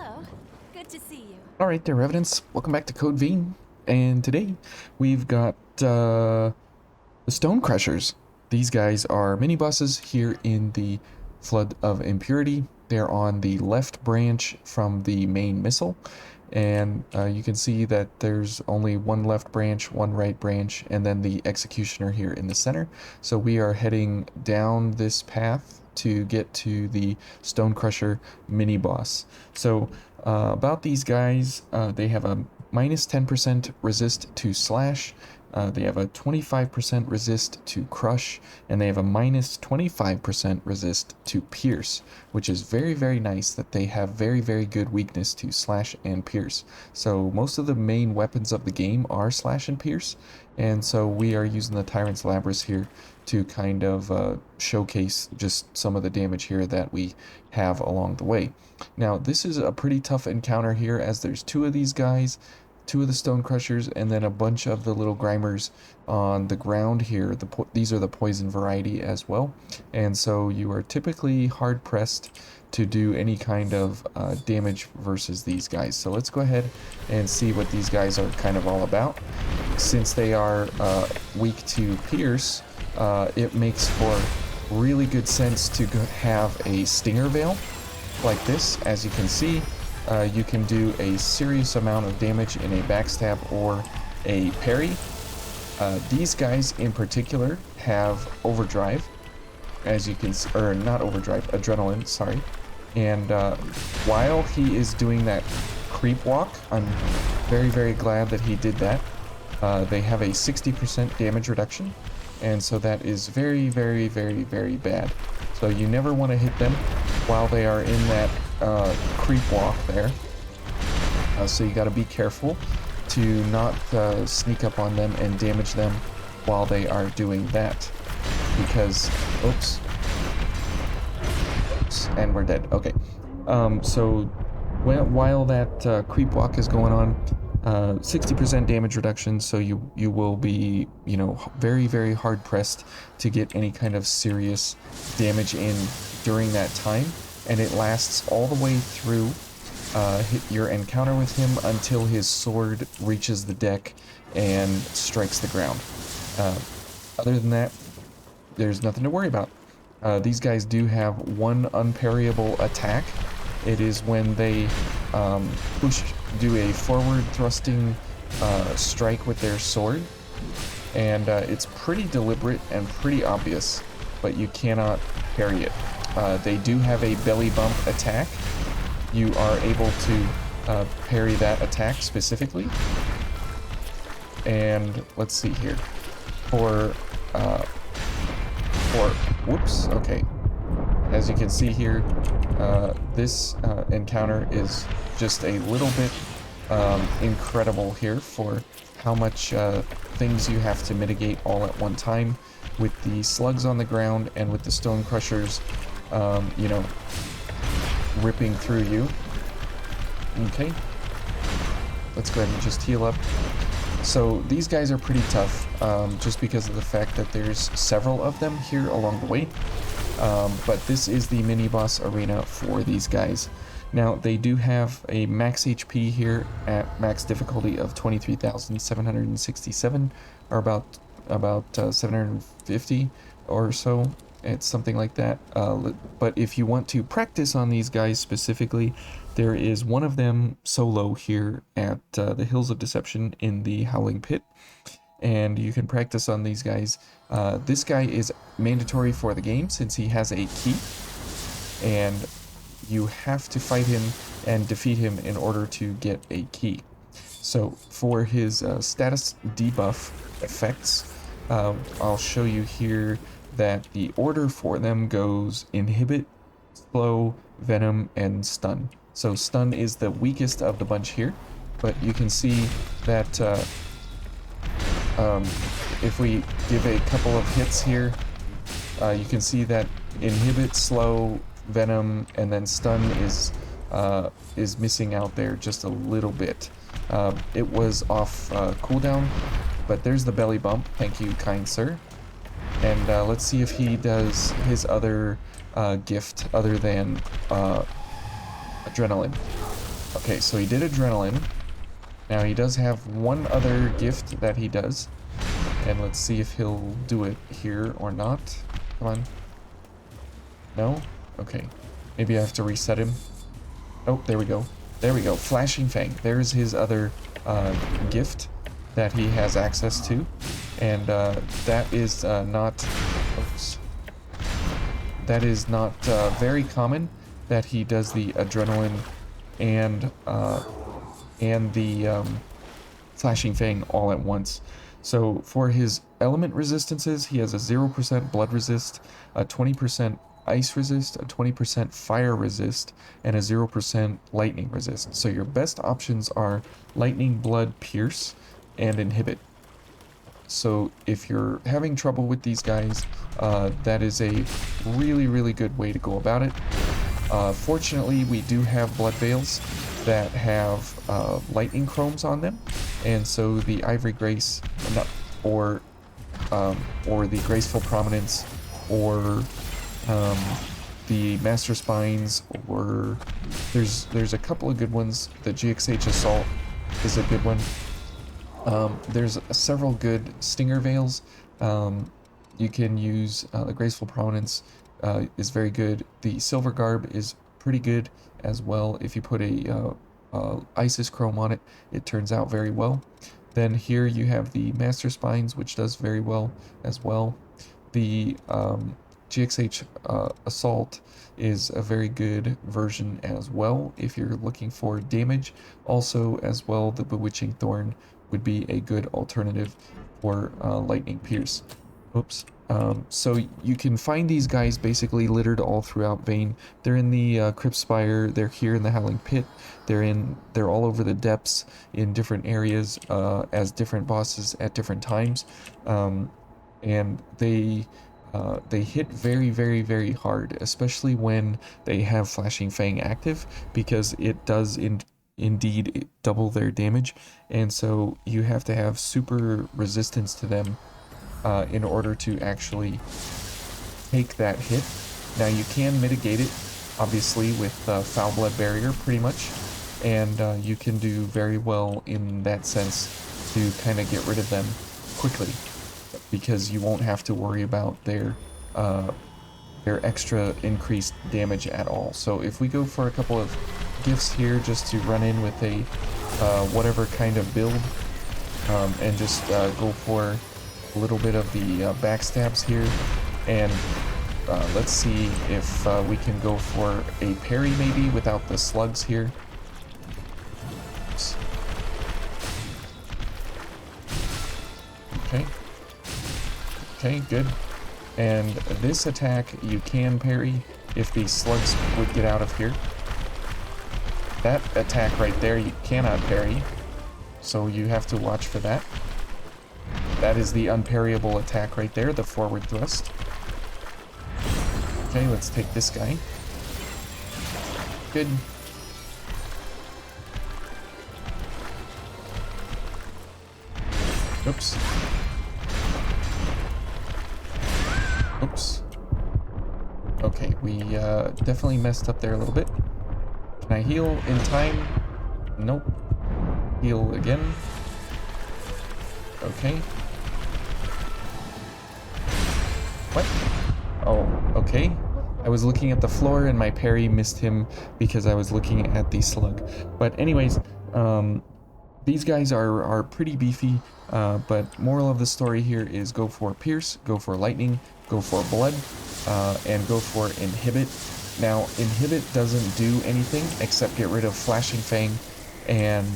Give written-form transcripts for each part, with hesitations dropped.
Hello. Good to see you. Alright there, Evidence. Welcome back to Code Vein. And today we've got the Stonecrushers. These guys are mini bosses here in the Flood of Impurity. They're on the left branch from the main missile. And you can see that there's only one left branch, one right branch, and then the Executioner here in the center. So we are heading down this path to get to the Stonecrusher mini boss. So about these guys, they have a minus 10% resist to slash, they have a 25% resist to crush, and they have a minus 25% resist to pierce, which is very, very nice that they have very, very good weakness to slash and pierce. So most of the main weapons of the game are slash and pierce, and so we are using the Tyrant's Labrys here to kind of showcase just some of the damage here that we have along the way. Now, this is a pretty tough encounter here, as there's two of these guys, two of the Stonecrushers, and then a bunch of the little Grimers on the ground here. These are the poison variety as well, and so you are typically hard-pressed to do any kind of damage versus these guys. So let's go ahead and see what these guys are kind of all about. Since they are weak to pierce, it makes for really good sense to have a Stinger Veil like this. As you can see, you can do a serious amount of damage in a backstab or a parry. These guys in particular have overdrive, as you can see, or not overdrive, adrenaline, sorry. And while he is doing that creep walk, I'm very, very glad that he did that. They have a 60% damage reduction, and so that is very, very, very, very bad. So you never want to hit them while they are in that creep walk there. So you got to be careful to not sneak up on them and damage them while they are doing that. Because, oops, and we're dead. Okay. So while that creep walk is going on, 60% damage reduction, so you will be, you know, very, very hard pressed to get any kind of serious damage in during that time, and it lasts all the way through your encounter with him until his sword reaches the deck and strikes the ground. Other than that, there's nothing to worry about. These guys do have one unparryable attack. It is when they do a forward thrusting strike with their sword, and it's pretty deliberate and pretty obvious, but you cannot parry it. They do have a belly bump attack. You are able to parry that attack specifically. And let's see here. Whoops, okay. As you can see here, this encounter is just a little bit incredible here for how much things you have to mitigate all at one time with the slugs on the ground and with the Stonecrushers, you know, ripping through you. Okay, let's go ahead and just heal up. So these guys are pretty tough, just because of the fact that there's several of them here along the way. But this is the mini boss arena for these guys. Now, they do have a max HP here at max difficulty of 23,767, or about 750 or so. It's something like that. But if you want to practice on these guys specifically, there is one of them solo here at the Hills of Deception in the Howling Pit, and you can practice on these guys. This guy is mandatory for the game since he has a key, and you have to fight him and defeat him in order to get a key. So for his status debuff effects, I'll show you here that the order for them goes Inhibit, Slow, Venom, and Stun. So Stun is the weakest of the bunch here, but you can see that if we give a couple of hits here, you can see that Inhibit, Slow, Venom, and then Stun is missing out there just a little bit. It was off cooldown, but there's the belly bump. Thank you, kind sir. And let's see if he does his other gift other than adrenaline. Okay, so he did Adrenaline. Now he does have one other gift that he does. And let's see if he'll do it here or not. Come on. No? Okay. Maybe I have to reset him. Oh, there we go. There we go. Flashing Fang. There's his other gift that he has access to. And that is not... Oops. That is not very common that he does the Adrenaline and the Flashing Fang all at once. So for his element resistances, he has a 0% blood resist, a 20% ice resist, a 20% fire resist, and a 0% lightning resist. So your best options are lightning, blood, pierce, and inhibit. So if you're having trouble with these guys, that is a really good way to go about it. Fortunately, we do have blood veils that have lightning chromes on them, and so the Ivory Grace, or the Graceful Prominence, or the Master Spines, or there's a couple of good ones. The GXH Assault is a good one. There's several good Stinger Veils. You can use the Graceful Prominence is very good. The Silver Garb is pretty good as well. If you put a Isis Chrome on it, it turns out very well. Then here you have the Master Spines, which does very well as well. The GXH Assault is a very good version as well if you're looking for damage. Also, as well, the Bewitching Thorn would be a good alternative for Lightning Pierce. Oops. So you can find these guys basically littered all throughout Vayne. They're in the Crypt Spire, they're here in the Howling Pit, they're all over the depths in different areas as different bosses at different times. And they hit very hard, especially when they have Flashing Fang active, because it does indeed double their damage, and so you have to have super resistance to them in order to actually take that hit. Now you can mitigate it, obviously, with Foul Blood Barrier, pretty much, and you can do very well in that sense to kind of get rid of them quickly, because you won't have to worry about their extra increased damage at all. So if we go for a couple of gifts here, just to run in with a whatever kind of build, and just go for a little bit of the backstabs here, and let's see if we can go for a parry maybe without the slugs here. Oops. Okay, good. And this attack you can parry if the slugs would get out of here. That attack right there you cannot parry, so you have to watch for that. That is the unparryable attack right there, the forward thrust. Okay, let's take this guy. Good. Oops. Oops. Okay, we definitely messed up there a little bit. Can I heal in time? Nope. Heal again. Okay. What? Oh, okay. I was looking at the floor and my parry missed him because I was looking at the slug. But anyways, these guys are pretty beefy, but moral of the story here is go for Pierce, go for Lightning, go for Blood, and go for Inhibit. Now, Inhibit doesn't do anything except get rid of Flashing Fang and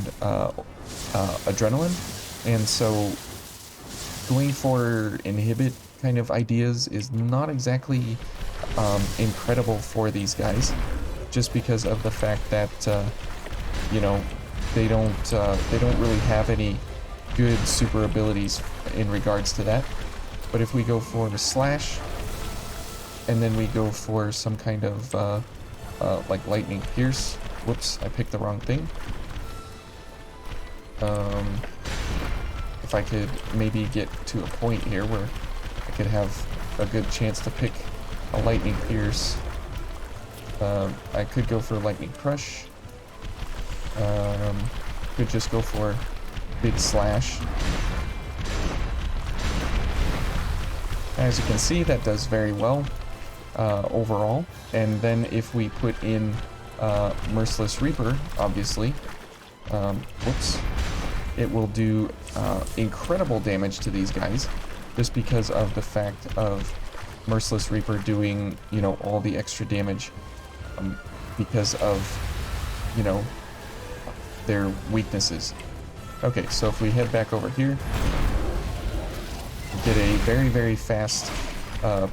Adrenaline, and so going for Inhibit kind of ideas is not exactly incredible for these guys, just because of the fact that you know, they don't really have any good super abilities in regards to that. But if we go for Slash, and then we go for some kind of like Lightning Pierce. Whoops, I picked the wrong thing. If I could maybe get to a point here where I could have a good chance to pick a Lightning Pierce. I could go for Lightning Crush. Could just go for big slash. As you can see, that does very well overall. And then if we put in Merciless Reaper, obviously, whoops, it will do incredible damage to these guys, just because of the fact of Merciless Reaper doing, you know, all the extra damage because of, you know, their weaknesses. Okay, so if we head back over here, get a very, very fast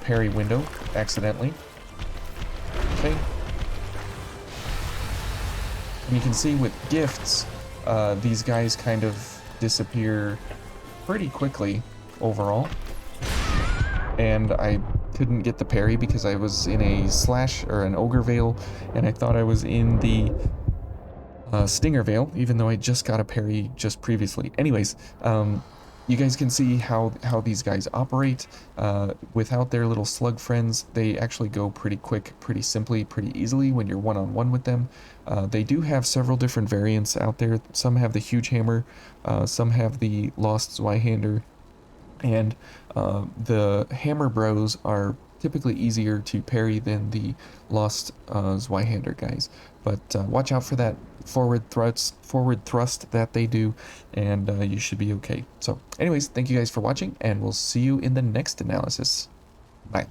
parry window accidentally. Okay. And you can see with gifts, these guys kind of disappear pretty quickly overall. And I couldn't get the parry because I was in a slash or an ogre veil, and I thought I was in the stinger veil, even though I just got a parry just previously. Anyways, you guys can see how these guys operate. Without their little slug friends, they actually go pretty quick, pretty simply, pretty easily when you're one-on-one with them. They do have several different variants out there. Some have the huge hammer, some have the lost Zweihander, and the hammer bros are typically easier to parry than the lost Zweihander guys. But watch out for that forward thrust that they do, and you should be okay. So anyways, thank you guys for watching, and we'll see you in the next analysis. Bye.